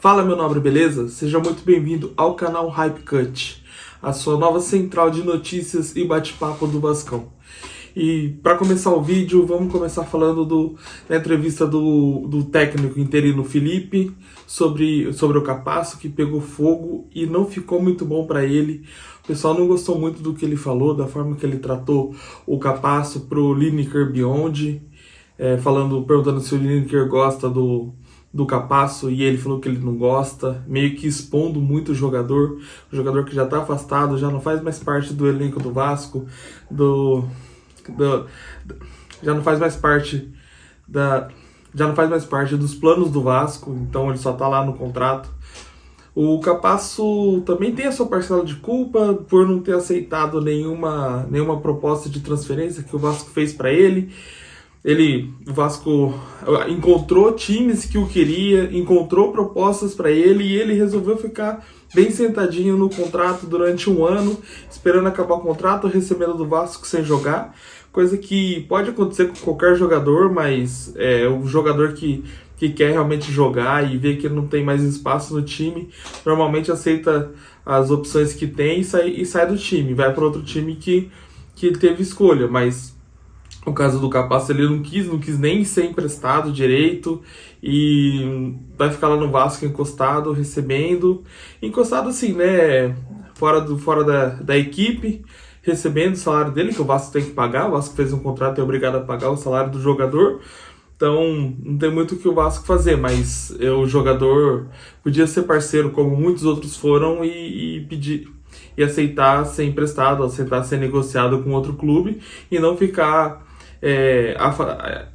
Fala, meu nobre, beleza? Seja muito bem-vindo ao canal Hype Cut, a sua nova central de notícias e bate-papo do Vascão. E para começar o vídeo, vamos começar falando da entrevista do técnico interino Felipe sobre o Capasso, que pegou fogo e não ficou muito bom para ele. O pessoal não gostou muito do que ele falou, da forma que ele tratou o Capasso pro Lineker Beyond, perguntando se o Lineker gosta do Capasso, e ele falou que ele não gosta, meio que expondo muito o jogador que já está afastado, já não faz mais parte do elenco do Vasco, já não faz mais parte dos planos do Vasco, então ele só está lá no contrato. O Capasso também tem a sua parcela de culpa por não ter aceitado nenhuma proposta de transferência que o Vasco fez para ele. O Vasco encontrou times que o queria, encontrou propostas para ele e ele resolveu ficar bem sentadinho no contrato durante um ano, esperando acabar o contrato, recebendo do Vasco sem jogar, coisa que pode acontecer com qualquer jogador, mas o jogador que quer realmente jogar e vê que não tem mais espaço no time, normalmente aceita as opções que tem e sai do time, vai para outro time que teve escolha, mas no caso do Capasso, ele não quis nem ser emprestado direito e vai ficar lá no Vasco encostado, encostado assim, né, fora da equipe, recebendo o salário dele, que o Vasco tem que pagar. O Vasco fez um contrato e é obrigado a pagar o salário do jogador, então não tem muito o que o Vasco fazer, mas o jogador podia ser parceiro, como muitos outros foram, e pedir e aceitar ser emprestado, aceitar ser negociado com outro clube e não ficar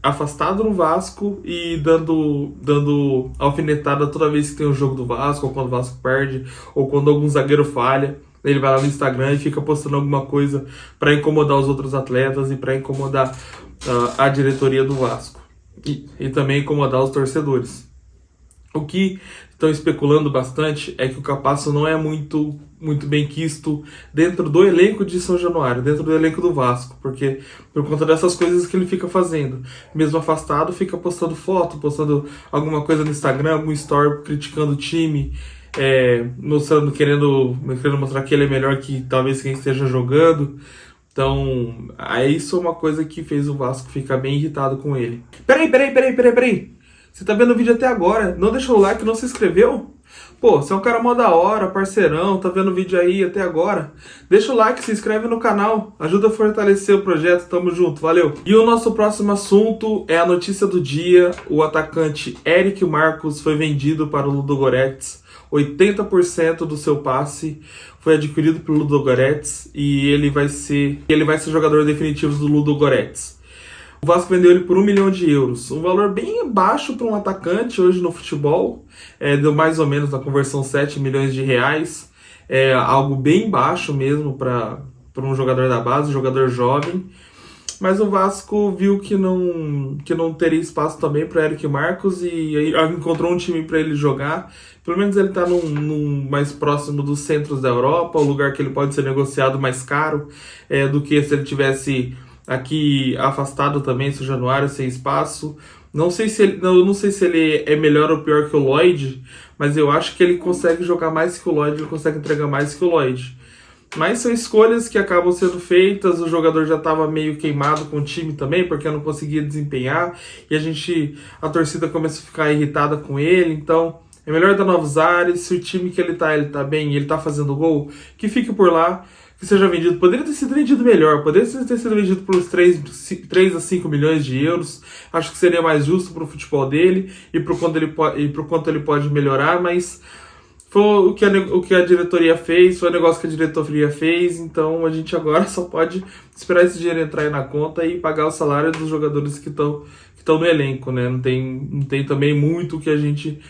afastado no Vasco e dando alfinetada toda vez que tem um jogo do Vasco, ou quando o Vasco perde, ou quando algum zagueiro falha. Ele vai lá no Instagram e fica postando alguma coisa para incomodar os outros atletas e para incomodar a diretoria do Vasco e também incomodar os torcedores. O que estão especulando bastante é que o Capasso não é muito bem quisto dentro do elenco de São Januário, dentro do elenco do Vasco, porque por conta dessas coisas que ele fica fazendo. Mesmo afastado, fica postando foto, postando alguma coisa no Instagram, algum story criticando o time, querendo mostrar que ele é melhor que talvez quem esteja jogando. Então, isso é uma coisa que fez o Vasco ficar bem irritado com ele. Peraí! Você tá vendo o vídeo até agora, não deixou o like, não se inscreveu? Pô, você é um cara mó da hora, parceirão, tá vendo o vídeo aí até agora? Deixa o like, se inscreve no canal, ajuda a fortalecer o projeto, tamo junto, valeu! E o nosso próximo assunto é a notícia do dia: o atacante Eric Marcos foi vendido para o Ludogorets. 80% do seu passe foi adquirido pelo Ludogorets e ele vai ser jogador definitivo do Ludogorets. O Vasco vendeu ele por 1 milhão de euros, um valor bem baixo para um atacante hoje no futebol, deu mais ou menos na conversão 7 milhões de reais, algo bem baixo mesmo para um jogador da base, um jogador jovem, mas o Vasco viu que não teria espaço também para Eric Marcos e aí encontrou um time para ele jogar. Pelo menos ele está num mais próximo dos centros da Europa, um lugar que ele pode ser negociado mais caro do que se ele tivesse aqui afastado também, São Januário, sem espaço. Não sei se ele é melhor ou pior que o Lloyd, mas eu acho que ele consegue jogar mais que o Lloyd, ele consegue entregar mais que o Lloyd. Mas são escolhas que acabam sendo feitas, o jogador já estava meio queimado com o time também, porque não conseguia desempenhar, e a torcida começa a ficar irritada com ele, então é melhor dar novos ares. Se o time que ele tá bem e ele tá fazendo gol, que fique por lá, que seja vendido. Poderia ter sido vendido melhor, poderia ter sido vendido por uns 3 a 5 milhões de euros. Acho que seria mais justo para o futebol dele e pro quanto ele pode melhorar, mas foi o que a diretoria fez, foi o negócio que a diretoria fez, então a gente agora só pode esperar esse dinheiro entrar aí na conta e pagar o salário dos jogadores que estão no elenco, né? Não tem também muito que a gente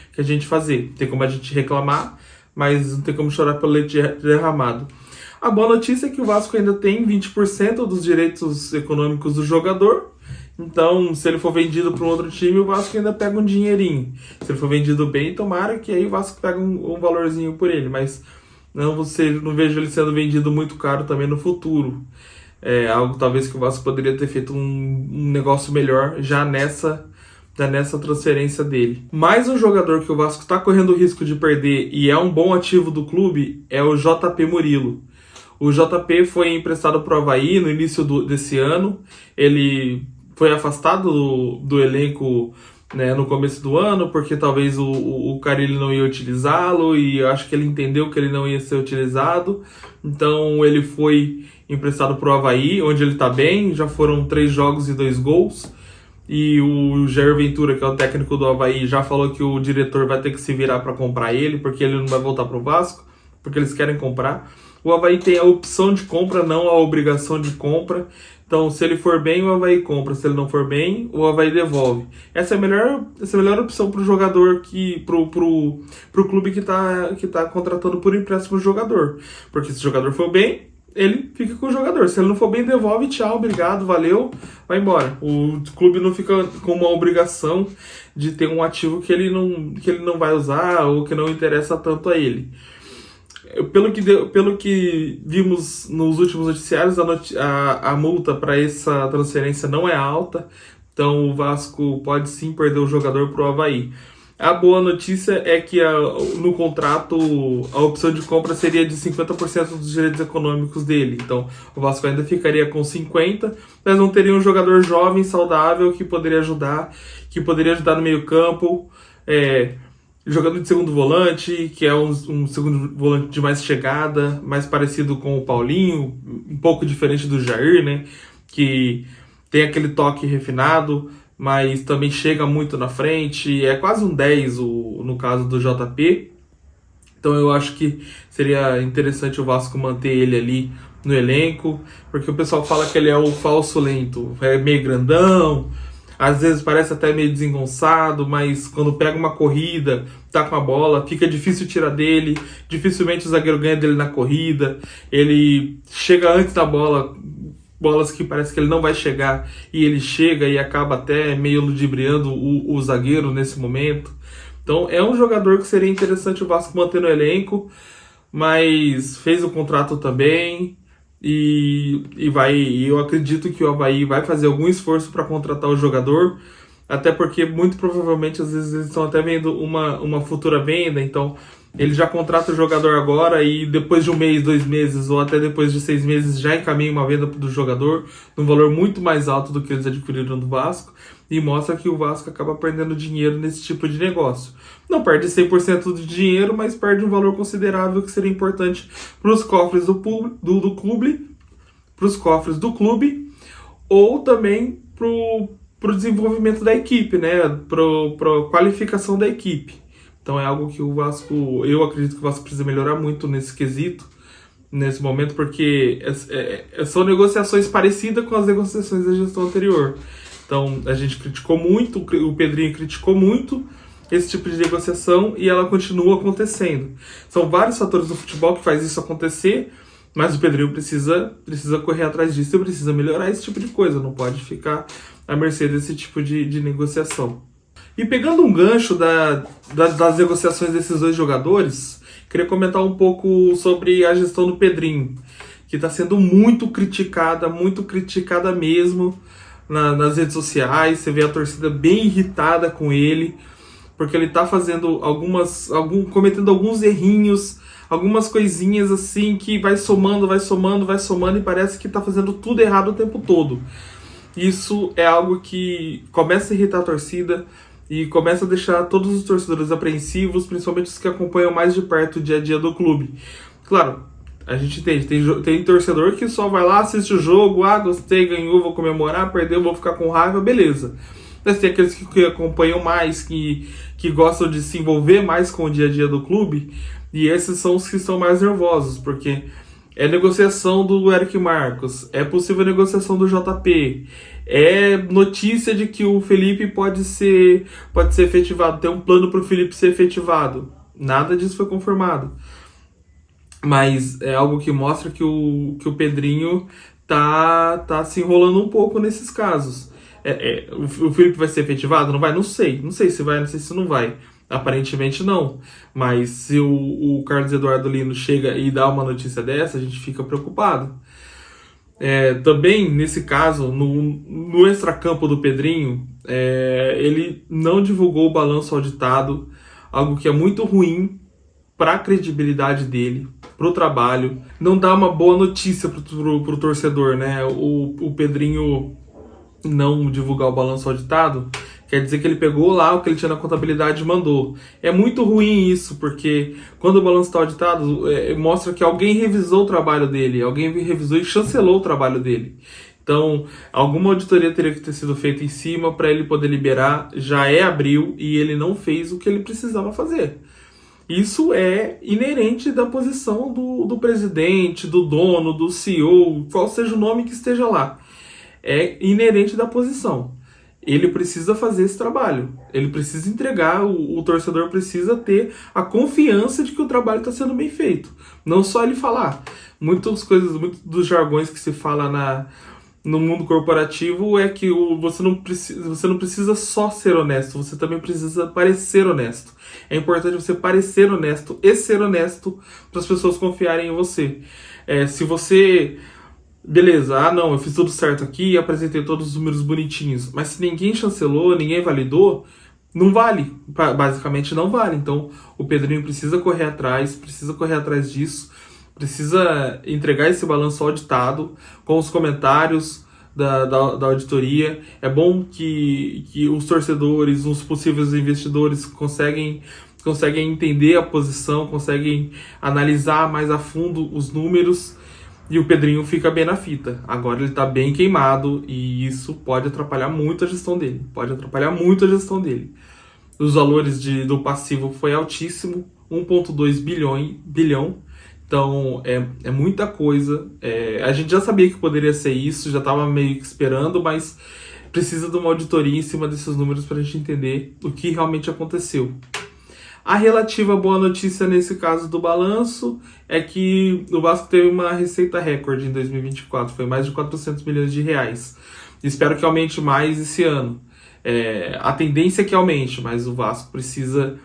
fazer. Tem como a gente reclamar, mas não tem como chorar pelo leite derramado. A boa notícia é que o Vasco ainda tem 20% dos direitos econômicos do jogador. Então, se ele for vendido para um outro time, o Vasco ainda pega um dinheirinho. Se ele for vendido bem, tomara que aí o Vasco pega um valorzinho por ele. Mas não vejo ele sendo vendido muito caro também no futuro. Algo talvez que o Vasco poderia ter feito um negócio melhor já nessa nessa transferência dele. Mais um jogador que o Vasco está correndo o risco de perder e é um bom ativo do clube é o JP Murilo. O JP foi emprestado para o Avaí no início desse ano. Ele foi afastado do elenco, né, no começo do ano, porque talvez o Carille não ia utilizá-lo, e eu acho que ele entendeu que ele não ia ser utilizado. Então ele foi emprestado para o Avaí, onde ele está bem. Já foram 3 jogos e 2 gols. E o Jair Ventura, que é o técnico do Avaí, já falou que o diretor vai ter que se virar para comprar ele, porque ele não vai voltar para o Vasco, porque eles querem comprar. O Avaí tem a opção de compra, não a obrigação de compra. Então, se ele for bem, o Avaí compra. Se ele não for bem, o Avaí devolve. Essa é a melhor opção para o jogador, pro clube que tá contratando por empréstimo o jogador. Porque se o jogador for bem, ele fica com o jogador. Se ele não for bem, devolve, tchau, obrigado, valeu, vai embora. O clube não fica com uma obrigação de ter um ativo que ele não vai usar ou que não interessa tanto a ele. Pelo que vimos nos últimos noticiários, a multa para essa transferência não é alta, então o Vasco pode sim perder o jogador para o Avaí. A boa notícia é que no contrato a opção de compra seria de 50% dos direitos econômicos dele. Então o Vasco ainda ficaria com 50%, mas não teria um jogador jovem, saudável, que poderia ajudar no meio campo, jogando de segundo volante, que é um segundo volante de mais chegada, mais parecido com o Paulinho, um pouco diferente do Jair, né? Que tem aquele toque refinado, mas também chega muito na frente, é quase um 10 no caso do JP. Então eu acho que seria interessante o Vasco manter ele ali no elenco, porque o pessoal fala que ele é o falso lento, é meio grandão, às vezes parece até meio desengonçado, mas quando pega uma corrida, tá com a bola, fica difícil tirar dele, dificilmente o zagueiro ganha dele na corrida, ele chega antes da bola, bolas que parece que ele não vai chegar, e ele chega e acaba até meio ludibriando o zagueiro nesse momento. Então é um jogador que seria interessante o Vasco manter no elenco, mas fez o contrato também, e eu acredito que o Avaí vai fazer algum esforço para contratar o jogador, até porque muito provavelmente às vezes eles estão até vendo uma futura venda, então ele já contrata o jogador agora e depois de 1 mês, 2 meses ou até depois de 6 meses já encaminha uma venda do jogador num valor muito mais alto do que eles adquiriram do Vasco, e mostra que o Vasco acaba perdendo dinheiro nesse tipo de negócio. Não perde 100% do dinheiro, mas perde um valor considerável que seria importante para os cofres do clube, para os cofres do clube, ou também para o desenvolvimento da equipe, né? Para a qualificação da equipe. Então é algo que eu acredito que o Vasco precisa melhorar muito nesse quesito, nesse momento, porque são negociações parecidas com as negociações da gestão anterior. Então a gente criticou muito, o Pedrinho criticou muito esse tipo de negociação e ela continua acontecendo. São vários fatores do futebol que faz isso acontecer, mas o Pedrinho precisa correr atrás disso e precisa melhorar esse tipo de coisa, não pode ficar à mercê desse tipo de negociação. E pegando um gancho das negociações desses 2 jogadores, queria comentar um pouco sobre a gestão do Pedrinho, que está sendo muito criticada mesmo nas redes sociais. Você vê a torcida bem irritada com ele, porque ele está fazendo cometendo alguns errinhos, algumas coisinhas assim que vai somando e parece que está fazendo tudo errado o tempo todo. Isso é algo que começa a irritar a torcida e começa a deixar todos os torcedores apreensivos, principalmente os que acompanham mais de perto o dia a dia do clube. Claro, a gente entende, tem torcedor que só vai lá, assiste o jogo, gostei, ganhou, vou comemorar, perdeu, vou ficar com raiva, beleza. Mas tem aqueles que acompanham mais, que gostam de se envolver mais com o dia a dia do clube, e esses são os que estão mais nervosos, porque é negociação do Eric Marcos, é possível negociação do JP, é notícia de que o Felipe pode ser efetivado, tem um plano para o Felipe ser efetivado. Nada disso foi confirmado. Mas é algo que mostra que o Pedrinho tá se enrolando um pouco nesses casos. O Felipe vai ser efetivado? Não vai? Não sei se vai, não sei se não vai. Aparentemente não. Mas se o Carlos Eduardo Lino chega e dá uma notícia dessa, a gente fica preocupado. Também, nesse caso, no extracampo do Pedrinho, ele não divulgou o balanço auditado, algo que é muito ruim para a credibilidade dele, para o trabalho. Não dá uma boa notícia pro torcedor, né? O Pedrinho não divulgar o balanço auditado, quer dizer que ele pegou lá o que ele tinha na contabilidade e mandou. É muito ruim isso, porque quando o balanço está auditado, mostra que alguém revisou o trabalho dele, alguém revisou e chancelou o trabalho dele. Então, alguma auditoria teria que ter sido feita em cima para ele poder liberar. Já é abril e ele não fez o que ele precisava fazer. Isso é inerente da posição do presidente, do dono, do CEO, qual seja o nome que esteja lá. É inerente da posição. Ele precisa fazer esse trabalho. Ele precisa entregar, o torcedor precisa ter a confiança de que o trabalho está sendo bem feito. Não só ele falar. Muitos dos jargões que se fala no mundo corporativo é que você não precisa só ser honesto, você também precisa parecer honesto. É importante você parecer honesto e ser honesto para as pessoas confiarem em você. Se você... Beleza, não, eu fiz tudo certo aqui e apresentei todos os números bonitinhos. Mas se ninguém chancelou, ninguém validou, não vale. Basicamente não vale. Então o Pedrinho precisa correr atrás disso, precisa entregar esse balanço auditado com os comentários da auditoria. É bom que os torcedores, os possíveis investidores conseguem entender a posição, conseguem analisar mais a fundo os números. E o Pedrinho fica bem na fita. Agora ele tá bem queimado e isso pode atrapalhar muito a gestão dele. Os valores do passivo foi altíssimo, 1,2 bilhão. Então é muita coisa. A gente já sabia que poderia ser isso, já estava meio que esperando, mas precisa de uma auditoria em cima desses números para a gente entender o que realmente aconteceu. A relativa boa notícia nesse caso do balanço é que o Vasco teve uma receita recorde em 2024, foi mais de 400 milhões de reais. Espero que aumente mais esse ano. A tendência é que aumente, mas o Vasco precisa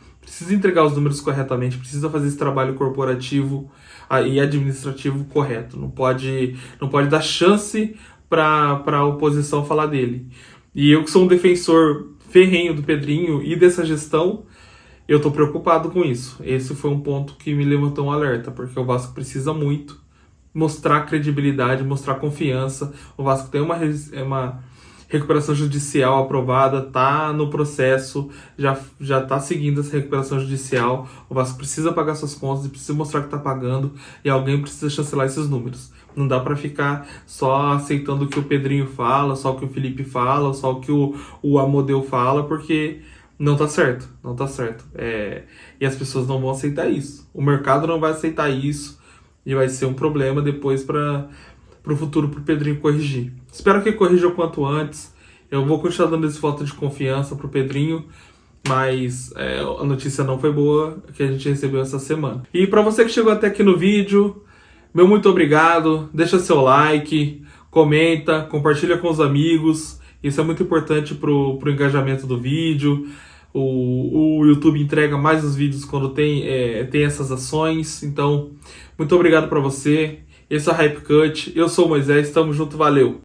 entregar os números corretamente, precisa fazer esse trabalho corporativo e administrativo correto. Não pode dar chance para a oposição falar dele. E eu que sou um defensor ferrenho do Pedrinho e dessa gestão, eu estou preocupado com isso. Esse foi um ponto que me levantou um alerta, porque o Vasco precisa muito mostrar credibilidade, mostrar confiança. O Vasco tem uma recuperação judicial aprovada, tá no processo, já tá seguindo essa recuperação judicial. O Vasco precisa pagar suas contas e precisa mostrar que tá pagando, e alguém precisa chancelar esses números. Não dá para ficar só aceitando o que o Pedrinho fala, só o que o Felipe fala, só o que o Amodeu fala, porque não tá certo. E as pessoas não vão aceitar isso. O mercado não vai aceitar isso e vai ser um problema depois para o futuro pro Pedrinho corrigir. Espero que corrija o quanto antes. Eu vou continuar dando esse voto de confiança pro Pedrinho, mas a notícia não foi boa que a gente recebeu essa semana. E para você que chegou até aqui no vídeo, meu muito obrigado. Deixa seu like, comenta, compartilha com os amigos. Isso é muito importante pro engajamento do vídeo. O YouTube entrega mais os vídeos quando tem essas ações. Então, muito obrigado para você. Esse é o Hype Cut. Eu sou o Moisés. Tamo junto. Valeu!